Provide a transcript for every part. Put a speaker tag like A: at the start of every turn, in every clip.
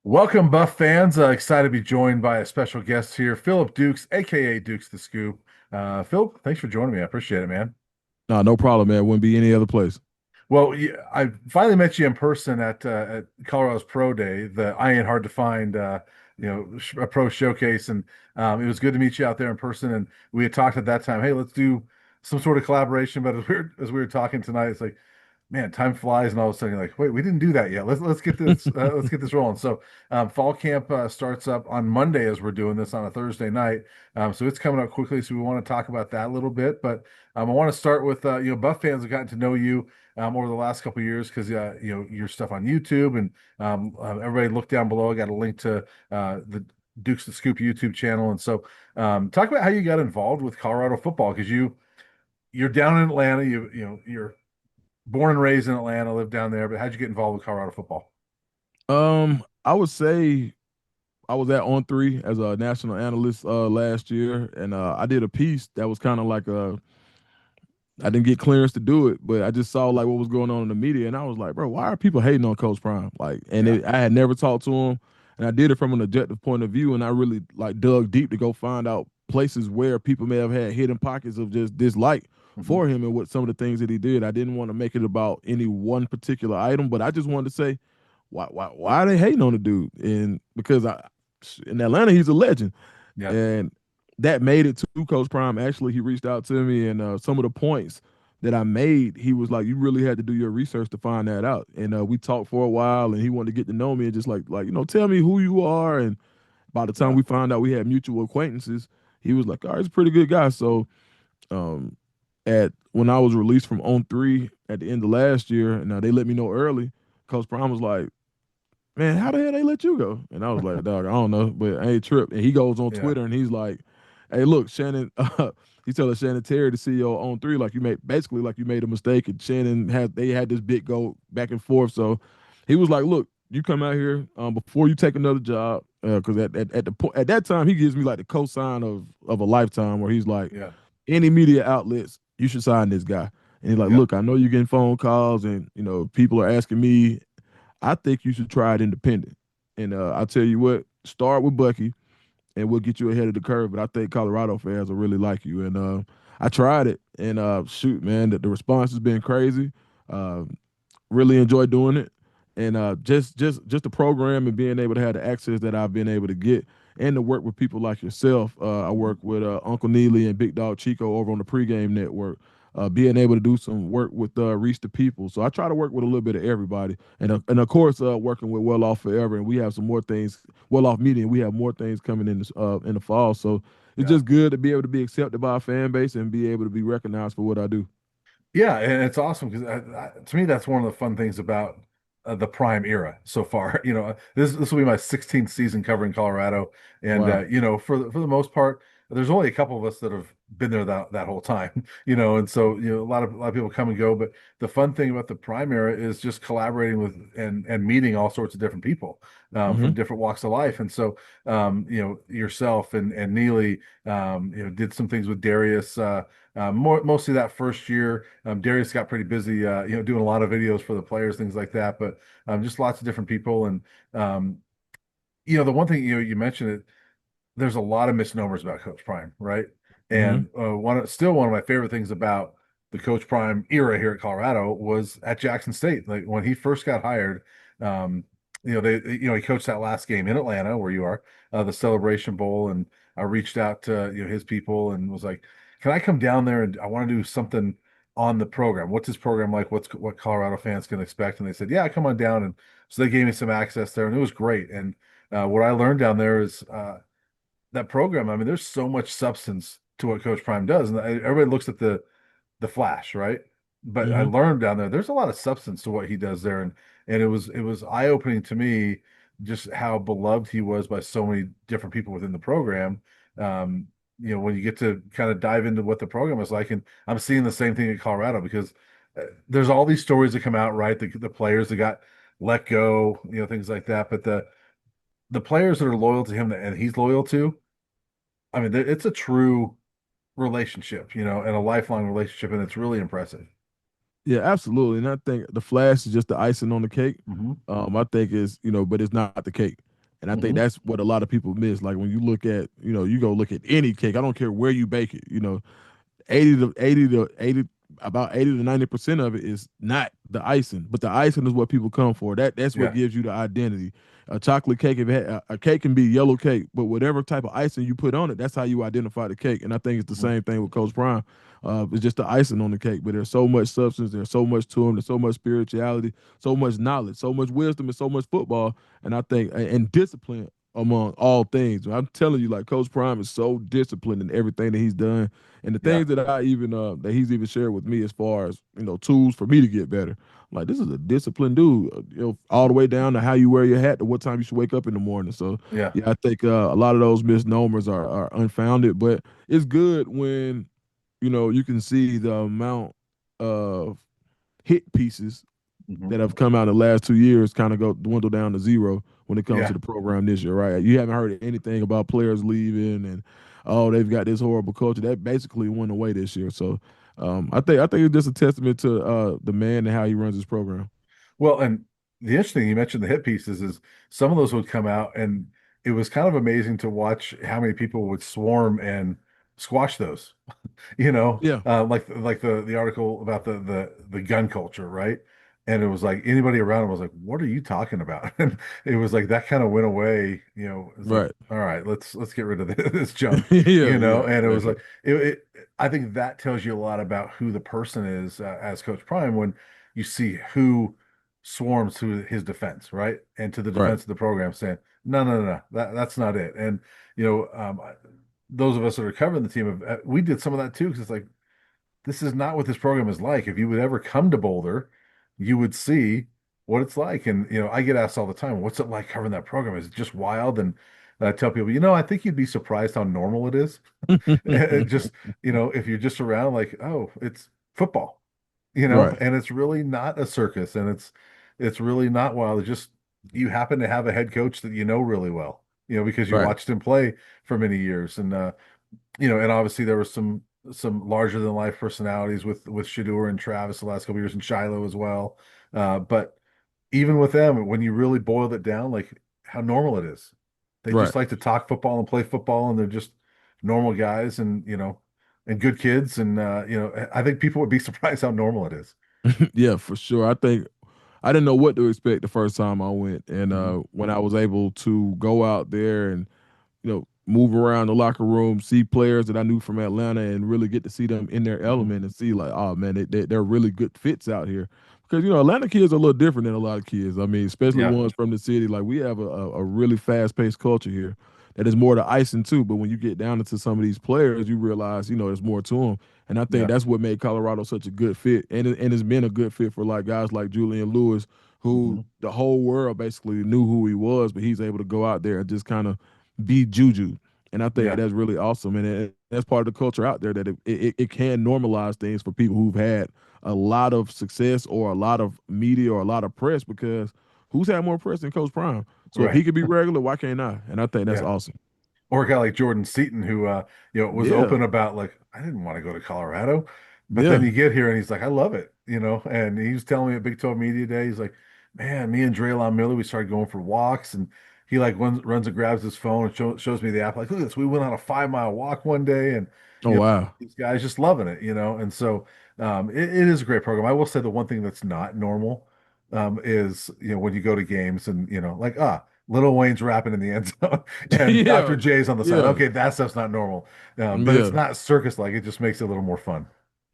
A: Welcome, Buff fans. Excited to be joined by a special guest here, Phillip Dukes, aka Dukes the Scoop. Phil, thanks for joining me. I appreciate it, man.
B: No, no problem, man. Wouldn't be any other place.
A: Well, I finally met you in person at Colorado's Pro Day, the I Ain't Hard to Find, a pro showcase, and it was good to meet you out there in person. And we had talked at that time, hey, let's do some sort of collaboration. But as we were talking tonight, it's like, man, time flies, and all of a sudden you're like, wait, we didn't do that yet. Let's get this let's get this rolling. So fall camp starts up on Monday as we're doing this on a Thursday night. So it's coming up quickly. So we want to talk about that a little bit. But I want to start with Buff fans have gotten to know you over the last couple of years because your stuff on YouTube and everybody look down below. I got a link to the Dukes the Scoop YouTube channel, and so talk about how you got involved with Colorado football because you're down in Atlanta. You're born and raised in Atlanta, lived down there, but how'd you get involved with Colorado football?
B: I would say I was at On Three as a national analyst last year, and I did a piece that was kind of like I didn't get clearance to do it, but I just saw like what was going on in the media, and I was like, bro, why are people hating on Coach Prime? Like,
A: Yeah,
B: I had never talked to him, and I did it from an objective point of view, and I really like dug deep to go find out places where people may have had hidden pockets of just dislike
A: hmm
B: for him and what some of the things that he did. I didn't want to make it about any one particular item, but I just wanted to say, why are they hating on the dude? And because in Atlanta, he's a legend,
A: yeah,
B: and that made it to Coach Prime. Actually, he reached out to me, and some of the points that I made, he was like, "You really had to do your research to find that out." And we talked for a while, and he wanted to get to know me and just tell me who you are. And by the time
A: yeah,
B: we found out we had mutual acquaintances, he was like, "All right, he's a pretty good guy." So, um, at when I was released from On Three at the end of last year, and they let me know early. Coach Prime was like, man, how the hell they let you go? And I was like, dog, I don't know, but I ain't tripped. And he goes on
A: yeah,
B: Twitter and he's like, hey, look, Shannon, he's telling Shannon Terry, the CEO on three, like you made basically like you made a mistake. And Shannon had this big go back and forth. So he was like, look, you come out here before you take another job, because at that time he gives me like the cosign of a lifetime where he's like,
A: yeah,
B: any media outlets, you should sign this guy. And he's like,
A: yeah,
B: look, I know you're getting phone calls and people are asking me. I think you should try it independent. And I'll tell you what, start with Bucky and we'll get you ahead of the curve. But I think Colorado fans will really like you. And I tried it and shoot, man, the response has been crazy. Uh, really enjoy doing it. And just the program and being able to have the access that I've been able to get and to work with people like yourself. I
A: mhm,
B: work with Uncle Neely and Big Dog Chico over on the pregame network. Being able to do some work with Reach the People. So I try to work with a little bit of everybody. And of course, working with Well Off Forever. And we have some more things, Well Off Media, and we have more things coming in the fall. So it's
A: yeah.
B: just good to be able to be accepted by a fan base and be able to be recognized for what I do.
A: Yeah, and it's awesome because to me that's one of the fun things about the prime era so far. This will be my 16th season covering Colorado, and
B: Wow.
A: for the most part, there's only a couple of us that have been there that whole time. And so a lot of people come and go, but the fun thing about the prime era is just collaborating with and meeting all sorts of different people from
B: Hmm.
A: different walks of life, and so yourself and Neely did some things with Darius. Mostly that first year, Darius got pretty busy, doing a lot of videos for the players, things like that. But just lots of different people, and um, the one thing you mentioned it. There's a lot of misnomers about Coach Prime, right?
B: Hmm.
A: And one of my favorite things about the Coach Prime era here at Colorado was at Jackson State. Like when he first got hired, um, he coached that last game in Atlanta where you are, the Celebration Bowl, and I reached out to his people and was like, "Can I come down there and I want to do something on the program? What's his program like? What Colorado fans can expect?" And they said, "Yeah, come on down." And so they gave me some access there, and it was great. And what I learned down there is that program, I mean, there's so much substance to what Coach Prime does, and everybody looks at the flash, right? But I
B: Hmm.
A: learned down there, there's a lot of substance to what he does there, and it was eye opening to me just how beloved he was by so many different people within the program. Um, when you get to kind of dive into what the program is like, and I'm seeing the same thing at Colorado because there's all these stories that come out, right? The players that got let go, things like that, but the players that are loyal to him and he's loyal to, I mean, it's a true relationship, and a lifelong relationship, and it's really impressive.
B: Yeah, absolutely. And I think the flash is just the icing on the cake.
A: Hmm
B: I think is, but it's not the cake. And I think
A: Hmm.
B: that's what a lot of people miss. Like when you look at, you go look at any cake. I don't care where you bake it. 80 about 80 to 90% of it is not the icing, but the icing is what people come for. That's what
A: Yeah.
B: gives you the identity. A chocolate cake, if it a cake can be yellow cake, but whatever type of icing you put on it, that's how you identify the cake. And I think it's the
A: Mhm.
B: same thing with Coach Prime. It's just the icing on the cake, but there's so much substance, there's so much to him, there's so much spirituality, so much knowledge, so much wisdom, and so much football. And I think and discipline among all things. I'm telling you, like Coach Prime is so disciplined in everything that he's done and the
A: Yeah.
B: things that I even that he's even shared with me as far as tools for me to get better. Like this is a disciplined dude, all the way down to how you wear your hat to what time you should wake up in the morning. So
A: Yeah.
B: yeah, I think a lot of those misnomers are unfounded, but it's good when you can see the amount of hit pieces
A: Hmm.
B: that have come out in the last 2 years kind of go dwindle down to zero when it comes to
A: Yeah.
B: the program this year, right? You haven't heard anything about players leaving and oh they've got this horrible culture that basically went away this year. So I think it's just a testament to the man and how he runs his program.
A: Well, and the interesting thing you mentioned the hit pieces is some of those would come out, and it was kind of amazing to watch how many people would swarm and squash those.
B: Yeah,
A: Like the article about the gun culture, right? And it was like anybody around him was like, "What are you talking about?" And it was like that kind of went away. It's like,
B: right.
A: all right, let's get rid of this junk.
B: Yeah, yeah,
A: And it was
B: exactly.
A: like I think that tells you a lot about who the person is as Coach Prime when you see who swarms to his defense, right? And to the
B: Right.
A: defense of the program, saying, "No, no, no, no, that's not it." And you know, um, those of us that are covering the team, we did some of that too, because it's like this is not what this program is like. If you would ever come to Boulder, you would see what it's like. And I get asked all the time, "What's it like covering that program? Is it just wild?" And I tell people, I think you'd be surprised how normal it is. It just, if you're just around, like, oh, it's football,
B: Right.
A: and it's really not a circus, and it's really not wild. It's just you happen to have a head coach that you know really well, because you
B: Right.
A: watched him play for many years, and and obviously there was some larger than life personalities with Shador and Travis the last couple of years, and Shiloh as well. But even with them, when you really boiled it down, like how normal it is, they just
B: Right.
A: like to talk football and play football, and they're just normal guys, and and good kids, and I think people would be surprised how normal it is.
B: Yeah, for sure. I think I didn't know what to expect the first time I went, and
A: Hmm.
B: when I was able to go out there and move around the locker room, see players that I knew from Atlanta, and really get to see them in their
A: Hmm.
B: element and see like, oh man, they're really good fits out here. Because Atlanta kids are a little different than a lot of kids. I mean, especially
A: Yeah,
B: ones from the city. Like we have a really fast paced culture here that is more to icing too. But when you get down into some of these players, you realize there's more to them. And I think
A: yeah.
B: that's what made Colorado such a good fit, and it's been a good fit for like guys like Julian Lewis, who
A: Hmm.
B: the whole world basically knew who he was, but he's able to go out there and just kind of be Juju. And I think
A: Yeah,
B: that's really awesome. And that's part of the culture out there that it can normalize things for people who've had a lot of success or a lot of media or a lot of press because who's had more press than Coach Prime? So if
A: right.
B: he could be regular, why can't I? And I think that's
A: Yeah.
B: awesome.
A: Or a guy like Jordan Seaton, who was
B: Yeah.
A: open about, like, I didn't want to go to Colorado, but then
B: Yeah.
A: you get here and he's like, I love it, and he was telling me at Big 12 Media Day, he's like, man, me and Draylon Miller, we started going for walks, and he like runs and grabs his phone and shows me the app, like, look at this, we went on a 5 mile walk one day, and
B: Oh wow.
A: these guys just loving it, and so it is a great program. I will say the one thing that's not normal is when you go to games and like Little Wayne's rapping in the end zone and
B: Yeah.
A: Dr. J's on the side.
B: Yeah.
A: Okay, that stuff's not normal. But it's
B: Yeah.
A: not circus like. It just makes it a little more fun.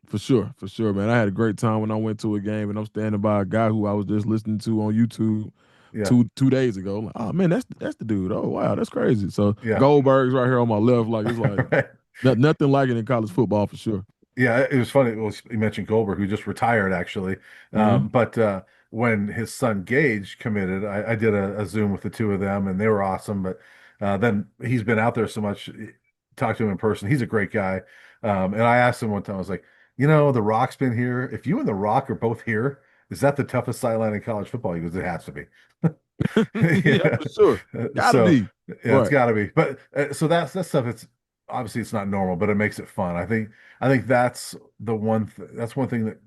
B: For sure, man. I had a great time when I went to a game, and I'm standing by a guy who I was just listening to on YouTube
A: Yeah.
B: two days ago. I'm like, oh man, that's the dude. Oh wow, that's crazy. So
A: Yeah.
B: Goldberg's right here on my left. Like it's like
A: Right.
B: nothing like it in college football for sure.
A: Yeah, it was funny. Well, you mentioned Goldberg, who just retired actually.
B: Hmm.
A: But when his son Gage committed, I did a Zoom with the two of them, and they were awesome. But then he's been out there so much. Talked to him in person. He's a great guy. And I asked him one time, I was like, The Rock's been here. If you and The Rock are both here, is that the toughest sideline in college football? He goes, it has to be.
B: Yeah,
A: Yeah.
B: for sure. Gotta
A: So
B: be.
A: yeah, it's
B: Right.
A: got to be. But so that's stuff. It's obviously it's not normal, but it makes it fun. I think that's that's one thing that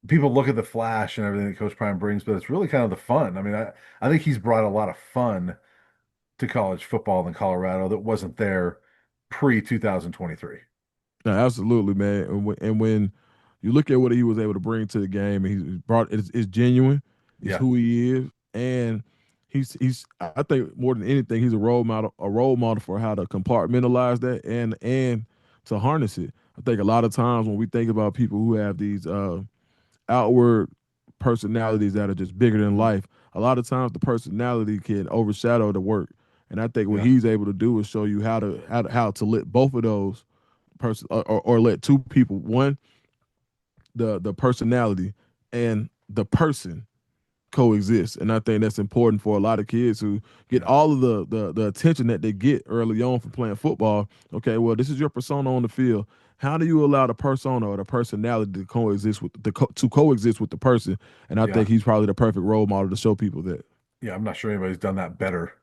A: people look at the flash and everything that Coach Prime brings, but it's really kind of the fun. I mean, I think he's brought a lot of fun, to college football in Colorado that wasn't there pre 2023.
B: No, absolutely, man. And when you look at what he was able to bring to the game, and he's brought it's genuine, it's
A: Yeah,
B: who he is, and he's I think more than anything, he's a role model for how to compartmentalize that and to harness it. I think a lot of times when we think about people who have these outward personalities that are just bigger than life, a lot of times the personality can overshadow the work. And I think what
A: yeah,
B: he's able to do is show you how to let both of those person or let two people, one, the personality and the person coexist. And I think that's important for a lot of kids who get
A: yeah,
B: all of the attention that they get early on from playing football. Okay, well, this is your persona on the field. How do you allow the persona or the personality to coexist with to coexist with the person? And I
A: yeah.
B: think he's probably the perfect role model to show people that.
A: Yeah, I'm not sure anybody's done that better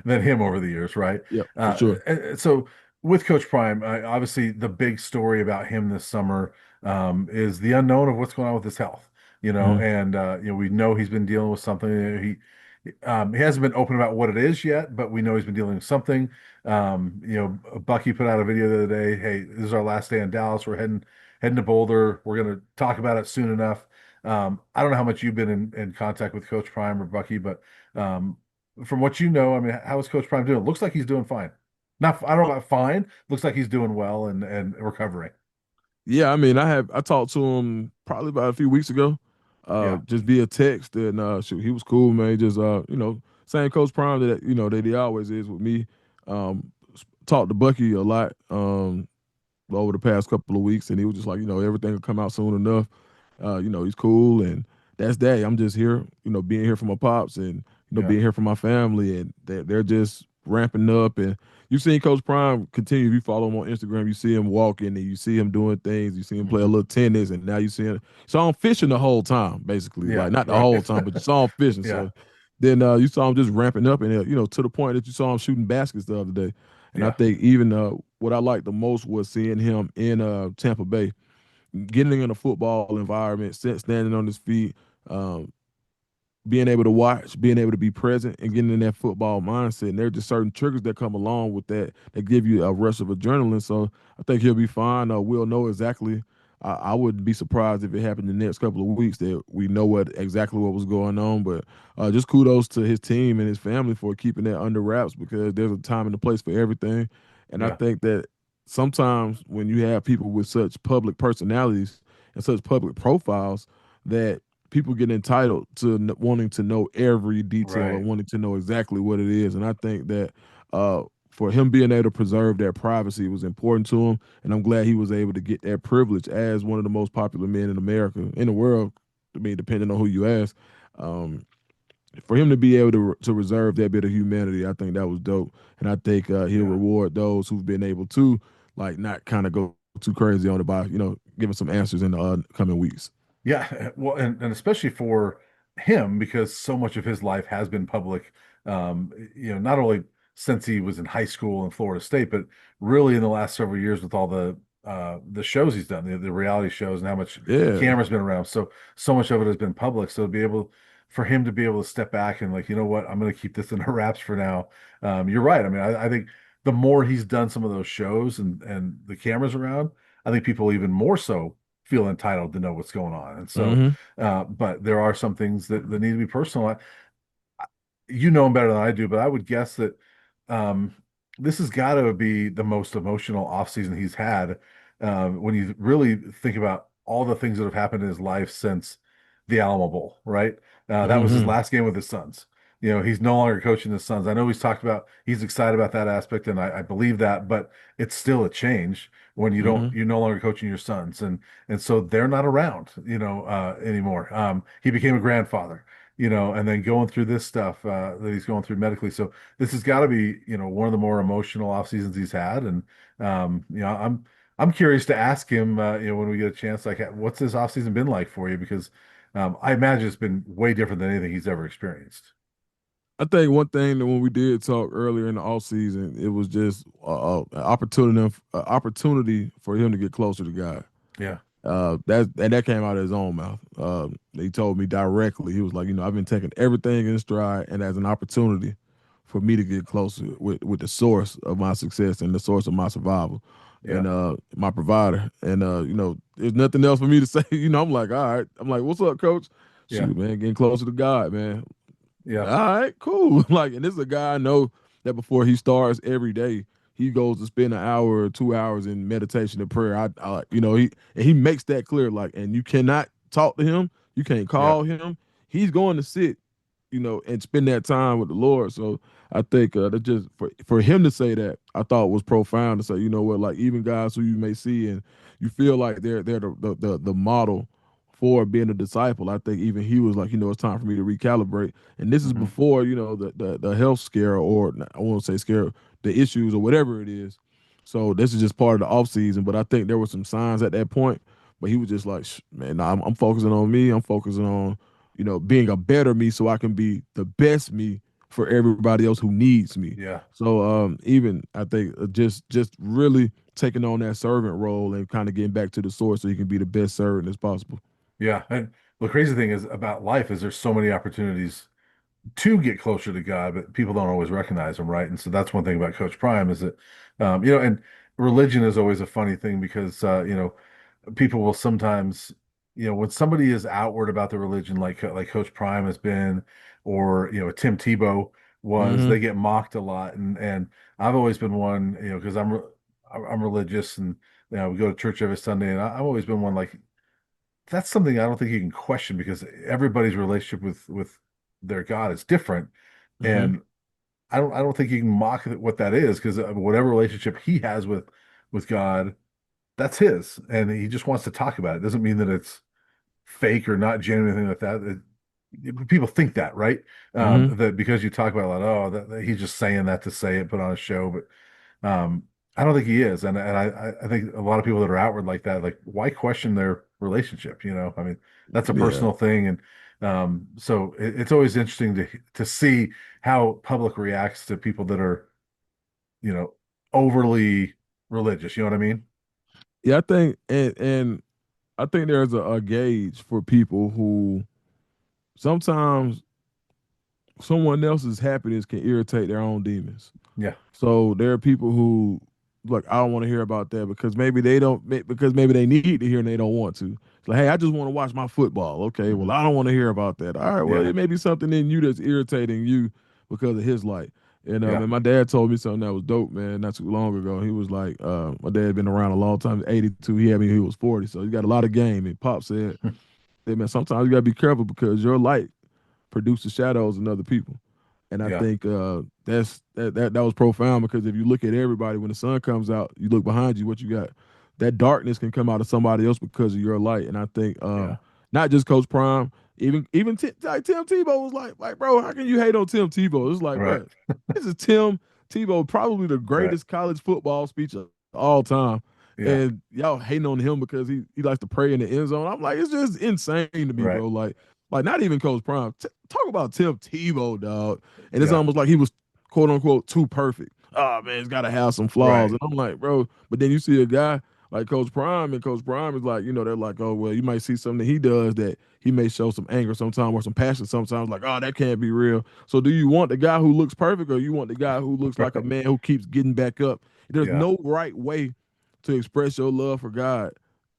A: than him over the years, right?
B: Yep, for sure.
A: So with Coach Prime, obviously the big story about him this summer is the unknown of what's going on with his health.
B: Hmm.
A: And we know he's been dealing with something. He hasn't been open about what it is yet, but we know he's been dealing with something. Bucky put out a video the other day. Hey, this is our last day in Dallas. We're heading to Boulder. We're going to talk about it soon enough. I don't know how much you've been in contact with Coach Prime or Bucky, but um, from what you know, I mean, how is Coach Prime doing? Looks like he's doing fine. Not, I don't know about fine. Looks like he's doing well and recovering.
B: Yeah, I mean, I talked to him probably about a few weeks ago,
A: Yeah,
B: just via text, and shoot, he was cool, man. Just same Coach Prime that he always is with me. Talked to Bucky a lot over the past couple of weeks, and he was just like, everything will come out soon enough. He's cool, and that's that. I'm just here, being here for my pops, and
A: yeah,
B: being here for my family, and they're just ramping up. And you've seen Coach Prime continue. If you follow him on Instagram, you see him walking, and you see him doing things. You see him play a
A: hmm,
B: little tennis, and now you see him. Saw him fishing the whole time, basically,
A: yeah,
B: like not the
A: right,
B: whole time, but you saw him fishing.
A: yeah,
B: So then you saw him just ramping up, and to the point that you saw him shooting baskets the other day. And I
A: yeah,
B: think even what I liked the most was seeing him in Tampa Bay, getting in a football environment, standing on his feet, um, being able to watch, being able to be present, and getting in that football mindset. And there are just certain triggers that come along with that give you a rush of adrenaline. So I think he'll be fine. We'll know exactly. I wouldn't be surprised if it happened in the next couple of weeks that we know what was going on. But just kudos to his team and his family for keeping that under wraps, because there's a time and a place for everything. And I
A: yeah,
B: think that sometimes when you have people with such public personalities and such public profiles, that people get entitled to wanting to know every detail or
A: right,
B: wanting to know exactly what it is. And I think that for him being able to preserve that privacy was important to him. And I'm glad he was able to get that privilege as one of the most popular men in America, in the world. I mean, depending on who you ask. Um, for him to be able to reserve that bit of humanity, I think that was dope. And I think he'll
A: yeah.
B: reward those who've been able to, like, not kind of go too crazy on it by, giving some answers in the coming weeks.
A: Yeah, well, and especially for him because so much of his life has been public. Not only since he was in high school in Florida State, but really in the last several years with all the shows he's done, the reality shows, and how much
B: Yeah.
A: camera's been around. So much of it has been public. So to be able for him to be able to step back and like, you know what, I'm going to keep this in the wraps for now. You're right. I mean, I think the more he's done some of those shows and the cameras around, I think people even more so feel entitled to know what's going on. And so,
B: Hmm.
A: but there are some things that need to be personal. You know him better than I do, but I would guess that um, this has got to be the most emotional offseason he's had when you really think about all the things that have happened in his life since the Alamo Bowl, right? That was his
B: Hmm.
A: last game with his sons. He's no longer coaching his sons. I know he's talked about he's excited about that aspect, and I believe that, but it's still a change when
B: Hmm.
A: you're no longer coaching your sons, and so they're not around, anymore. He became a grandfather, and then going through this stuff that he's going through medically. So this has got to be, one of the more emotional off seasons he's had. And I'm curious to ask him, when we get a chance, like, what's this off season been like for you? Because I imagine it's been way different than anything he's ever experienced.
B: I think one thing that when we did talk earlier in the off season, it was just opportunity for him to get closer to God.
A: Yeah,
B: That came out of his own mouth. He told me directly. He was like, I've been taking everything in stride, and as an opportunity for me to get closer with the source of my success and the source of my survival
A: Yeah.
B: and my provider. And there's nothing else for me to say. I'm like, all right. I'm like, what's up, coach?
A: Yeah.
B: Shoot, man, getting closer to God, man.
A: Yeah.
B: All right, cool. Like, and this is a guy I know that before he starts every day, he goes to spend an hour or 2 hours in meditation and prayer. He makes that clear. Like, and you cannot talk to him, you can't
A: Yeah.
B: call him. He's going to sit, and spend that time with the Lord. So I think that just for him to say that, I thought was profound to say, you know what, like even guys who you may see and you feel like they're the model for being a disciple. I think even he was like, it's time for me to recalibrate. And this is
A: Hmm.
B: before, the health scare, or I won't say scare, the issues or whatever it is. So this is just part of the off season. But I think there were some signs at that point. But he was just like, man, nah, I'm focusing on me. I'm focusing on, being a better me so I can be the best me for everybody else who needs me.
A: Yeah.
B: So even I think just really taking on that servant role and kind of getting back to the source so you can be the best servant as possible.
A: Yeah. And the crazy thing is about life is there's so many opportunities to get closer to God, but people don't always recognize them, right? And so that's one thing about Coach Prime is that, and religion is always a funny thing because, people will sometimes, when somebody is outward about the religion, like Coach Prime has been, or Tim Tebow was,
B: Hmm.
A: they get mocked a lot, and I've always been one, because I'm religious and we go to church every Sunday, and I've always been one like that's something I don't think you can question because everybody's relationship with their God is different,
B: Hmm.
A: and I don't think you can mock what that is because whatever relationship he has with God, that's his, and he just wants to talk about it. Doesn't mean that it's fake or not genuine, anything like that. People think that, right?
B: Hmm.
A: That because you talk about a lot, oh, that he's just saying that to say it, put on a show, but I don't think he is, and I think a lot of people that are outward like that, like why question their relationship? I mean, that's a
B: Yeah.
A: personal thing, and so it's always interesting to see how public reacts to people that are you know overly religious. You know what I mean?
B: Yeah, I think and I think there's a gauge for people who sometimes someone else's happiness can irritate their own demons.
A: Yeah.
B: So there are people who like I don't want to hear about that because maybe they don't because maybe they need to hear and they don't want to. It's like, hey, I just want to watch my football. Okay,
A: Hmm.
B: well, I don't want to hear about that. All right, well,
A: Yeah.
B: it may be something in you that's irritating you because of his light.
A: Yeah.
B: And my dad told me something that was dope, man, not too long ago. He was like, my dad had been around a long time, 82. He had me when he was 40, so he got a lot of game. And Pop said, hey, man, sometimes you gotta be careful because your light produces shadows in other people. And I
A: Yeah.
B: think that was profound because if you look at everybody, when the sun comes out, you look behind you, what you got? That darkness can come out of somebody else because of your light. And I think
A: Yeah.
B: not just Coach Prime, even like Tim Tebow was like, bro, how can you hate on Tim Tebow? It's like,
A: Right.
B: bro, this is Tim Tebow, probably the
A: Right.
B: greatest college football speech of all time.
A: Yeah.
B: And y'all hating on him because he likes to pray in the end zone. I'm like, it's just insane to me,
A: Right.
B: bro. Like not even Coach Prime. Talk about Tim Tebow, dog. And it's
A: Yeah.
B: almost like he was quote unquote too perfect. Oh man, it's gotta have some flaws.
A: Right.
B: And I'm like, bro, but then you see a guy like Coach Prime, and Coach Prime is like, they're like, oh well, you might see something that he does that he may show some anger sometimes or some passion sometimes, like, oh, that can't be real. So do you want the guy who looks perfect or you want the guy who looks like a
A: Right.
B: man who keeps getting back up? There's
A: Yeah.
B: no right way to express your love for God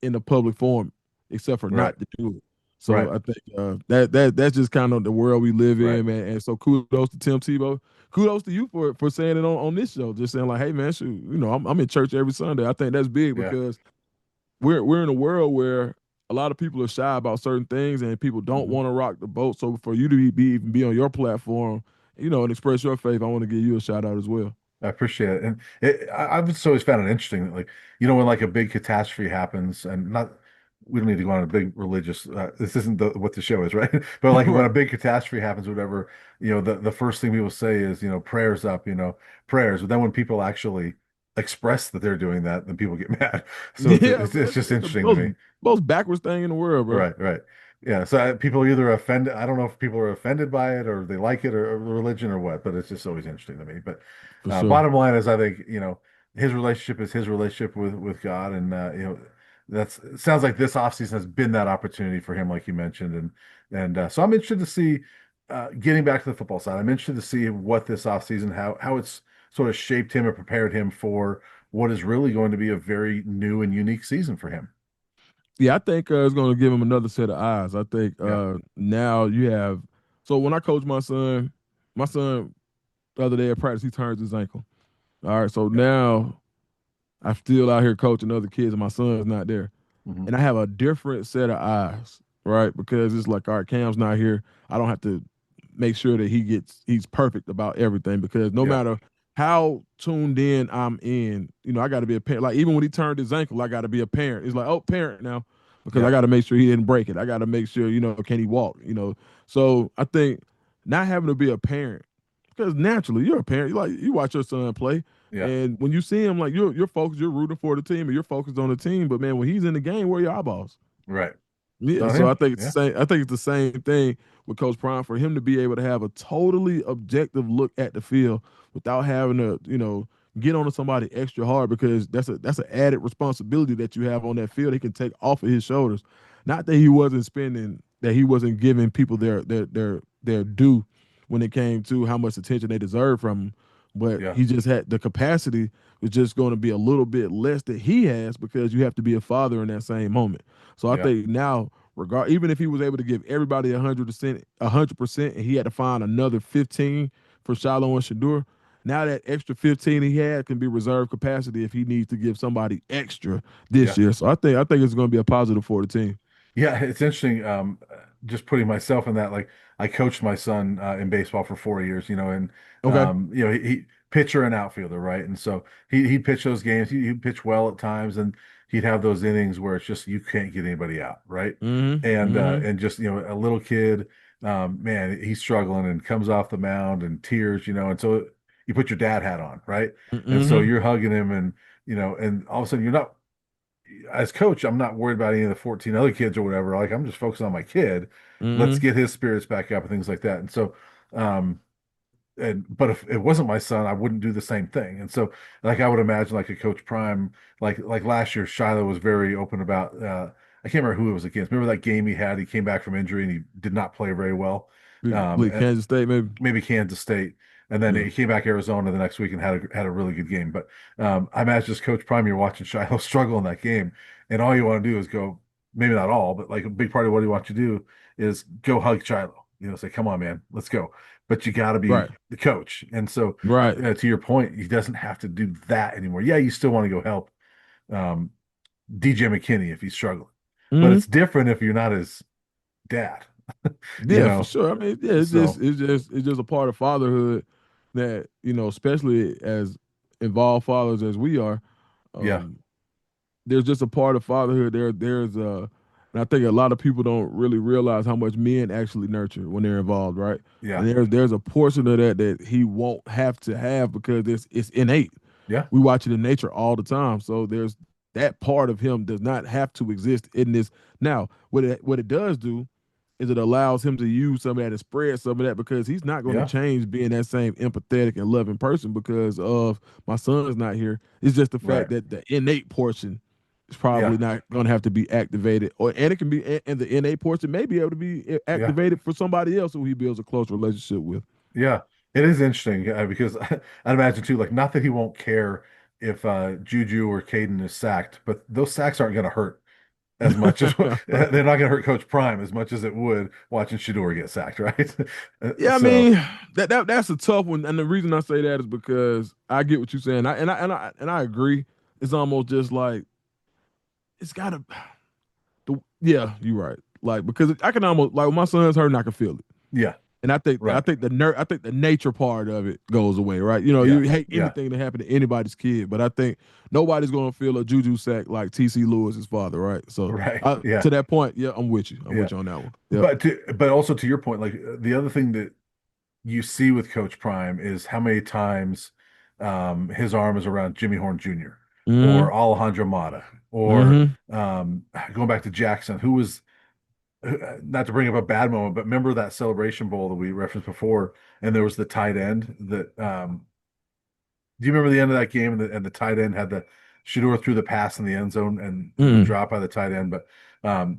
B: in the public forum except for
A: Right.
B: not to do it.
A: Right.
B: So I think that's just kind of the world we live
A: Right.
B: in, man. And so kudos to Tim Tebow. Kudos to you for saying it on this show. Just saying like, hey man, shoot, I'm in church every Sunday. I think that's big
A: Yeah.
B: because we're in a world where a lot of people are shy about certain things and people don't
A: Hmm.
B: want to rock the boat. So for you to even be on your platform, and express your faith, I want to give you a shout out as well.
A: I appreciate it. And I've just always found it interesting that, like, when like a big catastrophe happens, and not, we don't need to go on a big religious, this isn't what the show is, right? But like when
B: Right.
A: a big catastrophe happens, or whatever, the first thing people say is, prayers up, prayers. But then when people actually express that they're doing that, then people get mad. So it's,
B: Yeah,
A: it's,
B: bro.
A: it's
B: It's,
A: just
B: it's the
A: interesting to me.
B: most backwards thing in the world, bro.
A: Right, right. Yeah. So people are either offended. I don't know if people are offended by it or they like it or religion or what, but it's just always interesting to me. But
B: For sure.
A: bottom line is, I think, his relationship is his relationship with God. And, it sounds like this offseason has been that opportunity for him, like you mentioned. And so I'm interested to see. getting back to the football side, I'm interested to see what this offseason, how it's sort of shaped him and prepared him for what is really going to be a very new and unique season for him.
B: Yeah, I think it's going to give him another set of eyes. I think
A: Yeah.
B: now you have. So when I coach my son the other day at practice, he turns his ankle. All right, so
A: Yeah.
B: now I'm still out here coaching other kids, and my son's not there.
A: Hmm.
B: And I have a different set of eyes, right? Because it's like, all right, Cam's not here. I don't have to make sure that he's perfect about everything because no
A: Yeah.
B: matter how tuned in I'm in, I got to be a parent. Like even when he turned his ankle, I got to be a parent. It's like, oh, parent now, because I
A: Yeah.
B: got to make sure he didn't break it. I got to make sure, can he walk? So I think not having to be a parent because naturally you're a parent. You watch your son play.
A: Yeah.
B: And when you see him, like you're focused, you're rooting for the team, and you're focused on the team. But man, when he's in the game, where are your eyeballs?
A: Right. It's
B: Yeah,
A: on
B: so I
A: him.
B: think it's
A: Yeah.
B: the same. I think it's the same thing with Coach Prime for him to be able to have a totally objective look at the field without having to, get on to somebody extra hard because that's an added responsibility that you have on that field. He can take off of his shoulders. Not that he wasn't giving people their due when it came to how much attention they deserve from him, but
A: Yeah.
B: he just had the capacity was just going to be a little bit less that he has because you have to be a father in that same moment. So I
A: Yeah.
B: think now, even if he was able to give everybody 100%, 100%, and he had to find another 15 for Shiloh and Shadur, now that extra 15 he had can be reserve capacity if he needs to give somebody extra this
A: Yeah.
B: year. So I think it's going to be a positive for the team.
A: Yeah, it's interesting. Just putting myself in that, like I coached my son in baseball for 4 years, and
B: Okay.
A: he pitcher and outfielder, right? And so he'd pitch those games. He'd pitch well at times, and he'd have those innings where it's just you can't get anybody out, right?
B: Mm-hmm.
A: And
B: Mm-hmm.
A: and just a little kid, man, he's struggling and comes off the mound and tears, and so you put your dad hat on, right? And so
B: Mm-hmm.
A: you're hugging him, and all of a sudden you're not as coach, I'm not worried about any of the 14 other kids or whatever. Like I'm just focused on my kid. Let's
B: Mm-hmm.
A: get his spirits back up and things like that. And so, um, but if it wasn't my son, I wouldn't do the same thing. And so, like I would imagine, like a Coach Prime, like last year, Shiloh was very open about. I can't remember who it was against. Remember that game he had? He came back from injury and he did not play very well.
B: Believe
A: And
B: Kansas State, maybe.
A: maybe Kansas State, and then
B: Yeah.
A: he came back Arizona the next week and had a really good game. But I imagine as Coach Prime, you're watching Shiloh struggle in that game, and all you want to do is go. Maybe not all, but like a big part of what he wants you to do is go hug Shiloh. Say, "Come on, man, let's go." But you got to
B: Right.
A: be the coach, and so
B: Right.
A: to your point, he doesn't have to do that anymore. Yeah, you still want to go help um, DJ McKinney if he's struggling, but
B: Mm-hmm.
A: it's different if you're not his dad. you
B: Yeah, for
A: know,
B: sure. I mean, yeah,
A: so
B: it's just a part of fatherhood that, especially as involved fathers as we are,
A: yeah,
B: um, there's just a part of fatherhood and I think a lot of people don't really realize how much men actually nurture when they're involved, right?
A: yeah,
B: And there's a portion of that he won't have to have because it's innate.
A: yeah,
B: We watch it in nature all the time. So there's that part of him does not have to exist in this. Now, what it does do is it allows him to use some of that and spread some of that because he's not going to
A: yeah,
B: change being that same empathetic and loving person because of my son's not here. It's just the
A: right.
B: fact that the innate portion is
A: Yeah,
B: probably not going to have to be activated, and it can be, and the innate portion may be able to be
A: yeah,
B: activated for somebody else who he builds a close relationship with.
A: yeah. It is interesting because I'd imagine too, like, not that he won't care if Juju or Caden is sacked, but those sacks aren't going to hurt as much as they're not going to hurt Coach Prime as much as it would watching Shador get sacked, right?
B: Yeah, I
A: So,
B: mean that's a tough one, and the reason I say that is because I get what you're saying, and I agree. It's almost just like it's gotta. Yeah, you're right. Like because I can almost like when my son's hurting, I can feel it,
A: yeah,
B: and I
A: right.
B: think I think the nature part of it goes away, right?
A: Yeah,
B: You hate
A: yeah,
B: anything that happened to anybody's kid, but I think nobody's gonna feel a juju sack like TC Lewis's father, right? So
A: right. Yeah,
B: to that point, yeah, I'm with you. I'm
A: yeah.
B: with you on that one. Yep.
A: But also to your point, like the other thing that you see with Coach Prime is how many times his arm is around Jimmy Horn Jr.
B: Mm-hmm.
A: or Alejandro Mata or
B: Mm-hmm.
A: going back to Jackson, who was not to bring up a bad moment, but remember that Celebration Bowl that we referenced before, and there was the tight end that do you remember the end of that game and the tight end had Shador threw the pass in the end zone and it was
B: Mm,
A: dropped by the tight end, but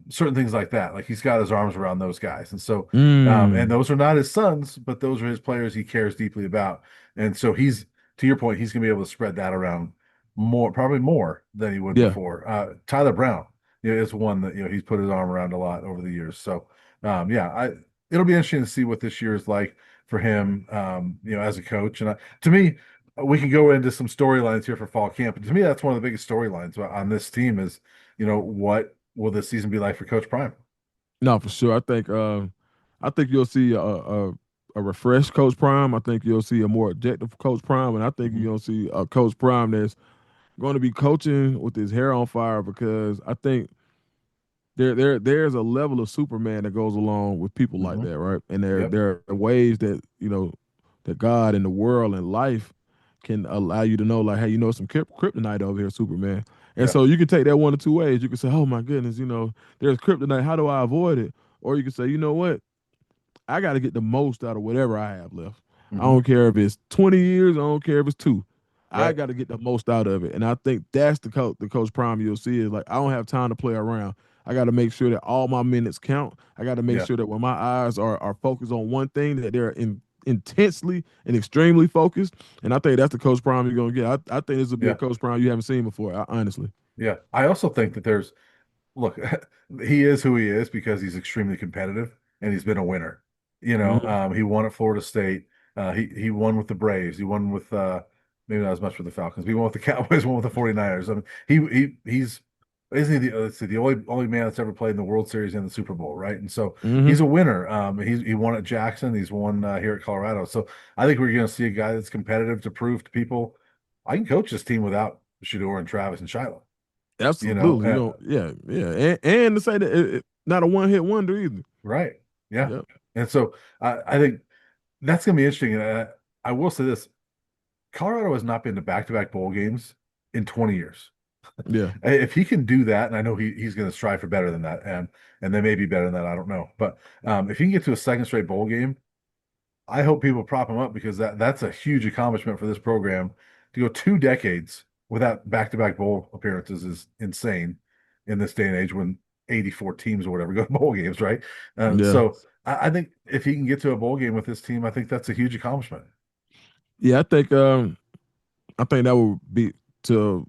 A: certain things like that, like he's got his arms around those guys, and so and
B: mm.
A: those are not his sons, but those are his players he cares deeply about, and so he's to your point, he's gonna be able to spread that around more, probably more than he would
B: Yeah.
A: before. Tyler Brown, is one that he's put his arm around a lot over the years. So yeah, it'll be interesting to see what this year is like for him, as a coach. And to me, we can go into some storylines here for fall camp. But to me, that's one of the biggest storylines on this team is, what will this season be like for Coach Prime?
B: No, for sure. I think you'll see a refreshed Coach Prime. I think you'll see a more objective Coach Prime, and I think
A: Hmm.
B: you're gonna see a Coach Prime that's going to be coaching with his hair on fire because I think there's a level of Superman that goes along with people like
A: Hmm.
B: that, right? And there
A: Yep.
B: there are ways that that God and the world and life can allow you to know, like, hey, some kryptonite over here, Superman. And
A: Yeah.
B: so you can take that one of two ways. You can say, oh my goodness, there's kryptonite. How do I avoid it? Or you can say, you know what? I got to get the most out of whatever I have left. I
A: Hmm.
B: don't care if it's 20 years. I don't care if it's two. I
A: Right.
B: got to get the most out of it. And I think that's the coach prime you'll see is like, I don't have time to play around. I got to make sure that all my minutes count. I got to make
A: Yeah.
B: sure that when my eyes are focused on one thing, that they're intensely and extremely focused. And I think that's the coach prime you're going to get. I think this will be a
A: Yeah.
B: coach prime you haven't seen before, honestly.
A: Yeah. I also think that look, he is who he is because he's extremely competitive and he's been a winner.
B: Mhm.
A: He won at Florida State. He won with the Braves. He won with maybe not as much with the Falcons. But he won with the Cowboys. Won with the 49ers. I mean, he's isn't he the let's see the only man that's ever played in the World Series and the Super Bowl, right? And so
B: Mhm.
A: he's a winner. He won at Jackson. He's won here at Colorado. So I think we're going to see a guy that's competitive to prove to people I can coach this team without Shador and Travis and Shiloh. You know,
B: Absolutely. You
A: uh,
B: know, yeah, yeah. And to say that not a one hit wonder either.
A: Right. Yeah.
B: Yep.
A: And so I think that's going to be interesting. And I will say this, Colorado has not been to back-to-back bowl games in 20 years.
B: Yeah.
A: If he can do that, and I know he's going to strive for better than that, and they may be better than that, I don't know. But if he can get to a second straight bowl game, I hope people prop him up because that's a huge accomplishment for this program. To go 2 decades without back-to-back bowl appearances is insane in this day and age when 84 teams or whatever go to bowl games, right?
B: Yeah.
A: So I think if he can get to a bowl game with this team, I think that's a huge accomplishment.
B: Yeah, I think that would be to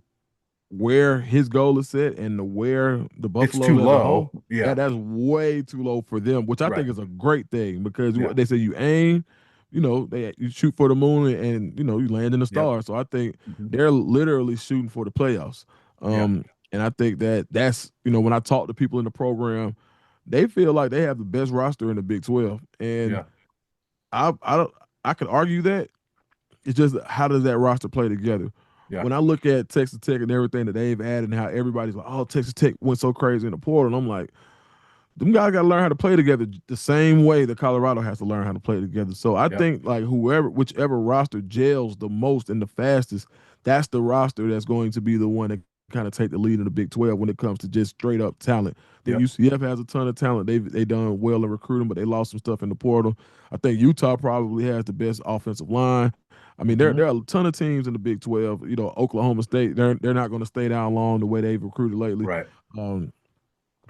B: where his goal is set and to where the
A: It's too
B: Buffaloes as a
A: low.
B: whole,
A: Yeah.
B: that's way too low for them, which I
A: Right.
B: think is a great thing because
A: Yeah.
B: what they say you aim, you shoot for the moon and you land in the
A: Yep.
B: stars. So I think
A: Hmm.
B: they're literally shooting for the playoffs.
A: Yeah.
B: And I think that's when I talk to people in the program, they feel like they have the best roster in the Big 12. And
A: Yeah.
B: I don't I could argue that. It's just how does that roster play together?
A: Yeah.
B: When I look at Texas Tech and everything that they've added and how everybody's like, oh, Texas Tech went so crazy in the portal, and I'm like, them guys got to learn how to play together the same way that Colorado has to learn how to play together. So I
A: Yeah.
B: think like whichever roster gels the most and the fastest, that's the roster that's going to be the one that kind of take the lead in the Big 12 when it comes to just straight up talent. I think
A: Yep.
B: UCF has a ton of talent. They done well in recruiting, but they lost some stuff in the portal. I think Utah probably has the best offensive line. I mean, there
A: Hmm.
B: are a ton of teams in the Big 12. Oklahoma State, they're not going to stay down long the way they've recruited lately.
A: Right.
B: Um,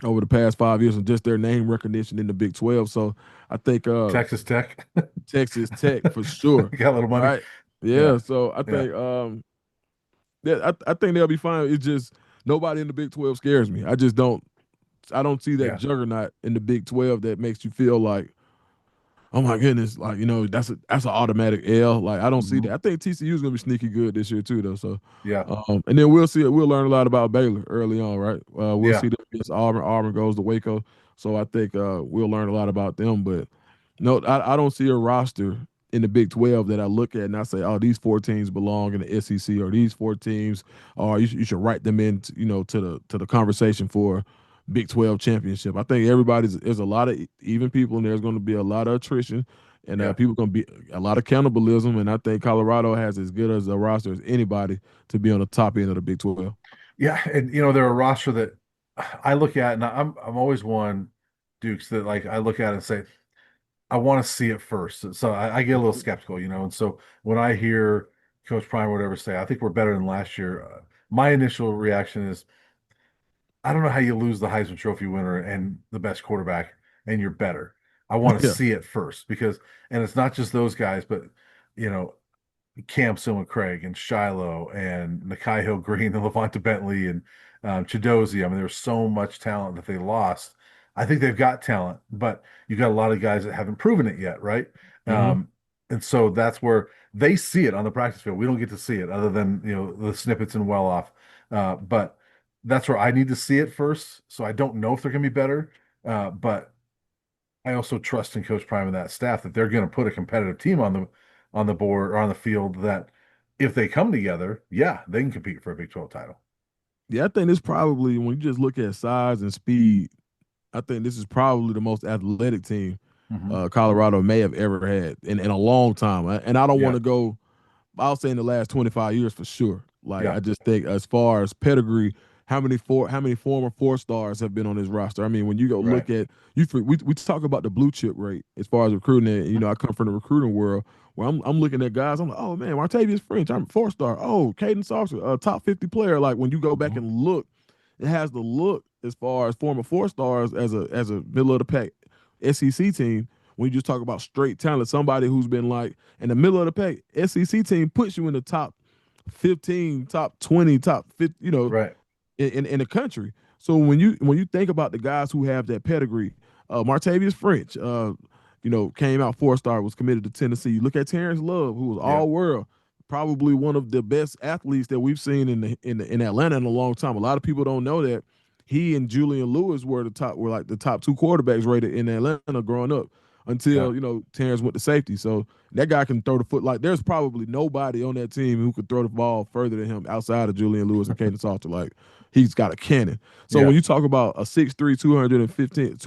B: over the past 5 years and just their name recognition in the Big 12. So I think
A: Texas Tech
B: Texas Tech for sure.
A: got a little money.
B: Right. Yeah.
A: Yeah.
B: So I
A: Yeah.
B: think yeah, I think they'll be fine. It's just nobody in the Big 12 scares me. I don't see that
A: Yeah.
B: juggernaut in the Big 12 that makes you feel like, oh my goodness, like that's an automatic L. Like I don't see
A: Hmm.
B: that. I think TCU is gonna be sneaky good this year too, though. So,
A: Yeah.
B: and then we'll see. We'll learn a lot about Baylor early on, right? We'll
A: Yeah.
B: see them against Auburn. Auburn goes to Waco, so I think we'll learn a lot about them. But no, I don't see a roster in the Big 12 that I look at and I say, oh, these four teams belong in the SEC, or these four teams, or you should write them in, to the conversation for Big 12 championship. I think there's a lot of even people, and there's going to be a lot of attrition, and
A: Yeah.
B: people going to be a lot of cannibalism. And I think Colorado has as good as a roster as anybody to be on the top end of the Big 12.
A: Yeah. And they're a roster that I look at, and I'm always one, Dukes, that like I look at and say, I want to see it first. So I get a little skeptical. And so when I hear Coach Prime or whatever say, I think we're better than last year. my initial reaction is I don't know how you lose the Heisman Trophy winner and the best quarterback and you're better. I want to
B: Yeah.
A: see it first because, and it's not just those guys, but you know, Cam Sillman Craig and Shiloh and Nakai Hill Green and Levante Bentley and Chidozie. I mean, there's so much talent that they lost. I think they've got talent, but you got a lot of guys that haven't proven it yet, right?
B: Hmm.
A: Um, and so that's where they see it on the practice field. We don't get to see it other than, the snippets and well off. But that's where I need to see it first. So I don't know if they're going to be better. But I also trust in Coach Prime and that staff that they're going to put a competitive team on the board or on the field that if they come together, yeah, they can compete for a Big 12 title.
B: Yeah, I think this probably when you just look at size and speed, I think this is probably the most athletic team
A: Hmm.
B: Colorado may have ever had in a long time. And I don't want
A: Yeah,
B: to go, I'll say in the last 25 years for sure. Like
A: yeah,
B: I just think as far as pedigree, how many former four stars have been on this roster? I mean, when you go
A: right.
B: look at we talk about the blue chip rate as far as recruiting. And, I come from the recruiting world where I'm looking at guys. I'm like, oh man, Martavius French, I'm a 4-star. Oh, Caden Saucer, a top 50 player. Like when you go back
A: Hmm.
B: and look, it has the look as far as former 4 stars as a middle of the pack SEC team. When you just talk about straight talent, somebody who's been like in the middle of the pack, SEC team puts you in the top 15, top 20, top 50,
A: Right.
B: in the country. So when you think about the guys who have that pedigree, Martavius French, came out 4-star, was committed to Tennessee. You look at Terrence Love, who was
A: Yeah.
B: all world, probably one of the best athletes that we've seen in Atlanta in a long time. A lot of people don't know that he and Julian Lewis were like the top two quarterbacks rated in Atlanta growing up
A: Yeah.
B: until Terrence went to safety. So that guy can throw the foot. Like there's probably nobody on that team who could throw the ball further than him outside of Julian Lewis and Caden Salter. Like he's got a cannon. So
A: Yeah.
B: when you talk about a 6'3", 215,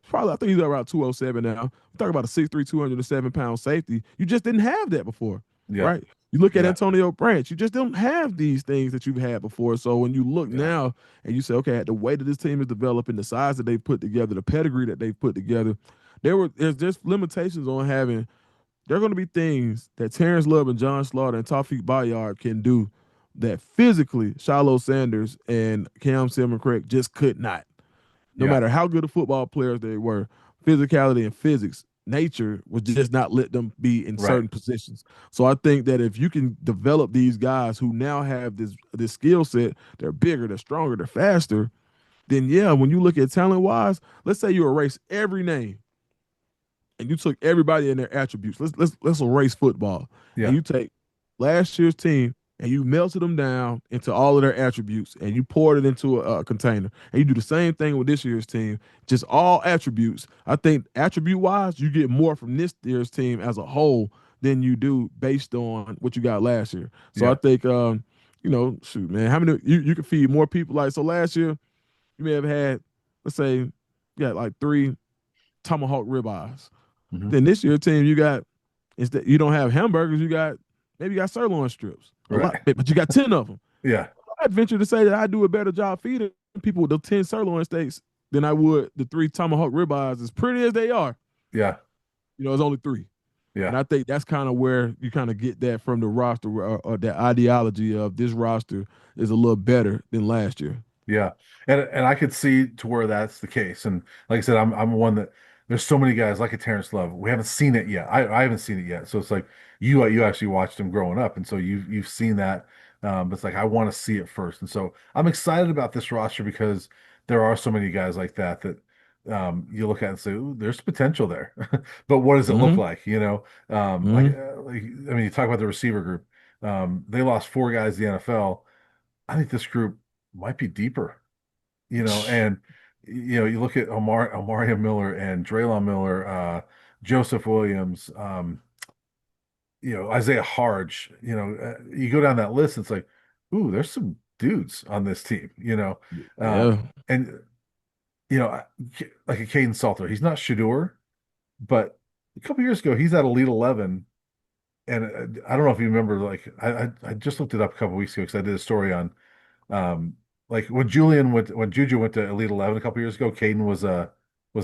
B: probably I think he's around 207 now. We talk about a 6'3", 207-pound safety. You just didn't have that before,
A: Yeah.
B: right? You look at
A: Yeah.
B: Antonio Branch, you just don't have these things that you've had before. So when you look
A: Yeah.
B: now and you say, okay, the way that this team is developing, the size that they've put together, the pedigree that they've put together, there's just limitations on having. There are going to be things that Terrence Love and John Slaughter and Tawfiq Bayard can do that physically Shiloh Sanders and Cam Silver Craig just could not. No
A: Yeah.
B: matter how good of football players they were, physicality and physics, nature was just not let them be in
A: Right.
B: certain positions. So I think that if you can develop these guys who now have this skill set, they're bigger, they're stronger, they're faster, then yeah, when you look at talent wise, let's say you erase every name and you took everybody in their attributes. Let's erase football, and
A: Yeah.
B: you take last year's team and you melted them down into all of their attributes, and you poured it into a container, and you do the same thing with this year's team, just all attributes. I think attribute wise, you get more from this year's team as a whole than you do based on what you got last year. So I
A: Yeah.
B: think, shoot, man, how many you can feed more people? Like so, last year you may have had, let's say, you got like 3 tomahawk ribeyes.
A: Hmm.
B: Then this year team, you got instead you don't have hamburgers, you got sirloin strips. A lot,
A: Right.
B: but you got 10 of them.
A: Yeah.
B: I'd venture to say that I do a better job feeding people with the 10 sirloin steaks than I would the 3 tomahawk ribeyes. As pretty as they are,
A: Yeah.
B: it's only 3. And
A: Yeah.
B: I think that's kind of where you kind of get that from the roster or that ideology of this roster is a little better than last year.
A: Yeah, and I could see to where that's the case. And like I said, I'm one that there's so many guys like a Terrence Love. We haven't seen it yet. I haven't seen it yet. So it's like you actually watched him growing up, and so you've seen that. But it's like I want to see it first, and so I'm excited about this roster because there are so many guys like that you look at and say, "Ooh, there's potential there." But what does it look
B: Mm-hmm.
A: like?
B: Mm-hmm.
A: I mean, you talk about the receiver group. They lost 4 guys to the NFL. I think this group might be deeper, and you look at Omarion Miller and Draylon Miller, Joseph Williams, Isaiah Harge, you go down that list, it's like, ooh, there's some dudes on this team,
B: Yeah.
A: and you know, like a Caden Salter, he's not Shador, but a couple years ago he's at Elite 11. And I don't know if you remember, like I just looked it up a couple weeks ago because I did a story on Um, like when Juju went to Elite 11 a couple years ago, Caden was a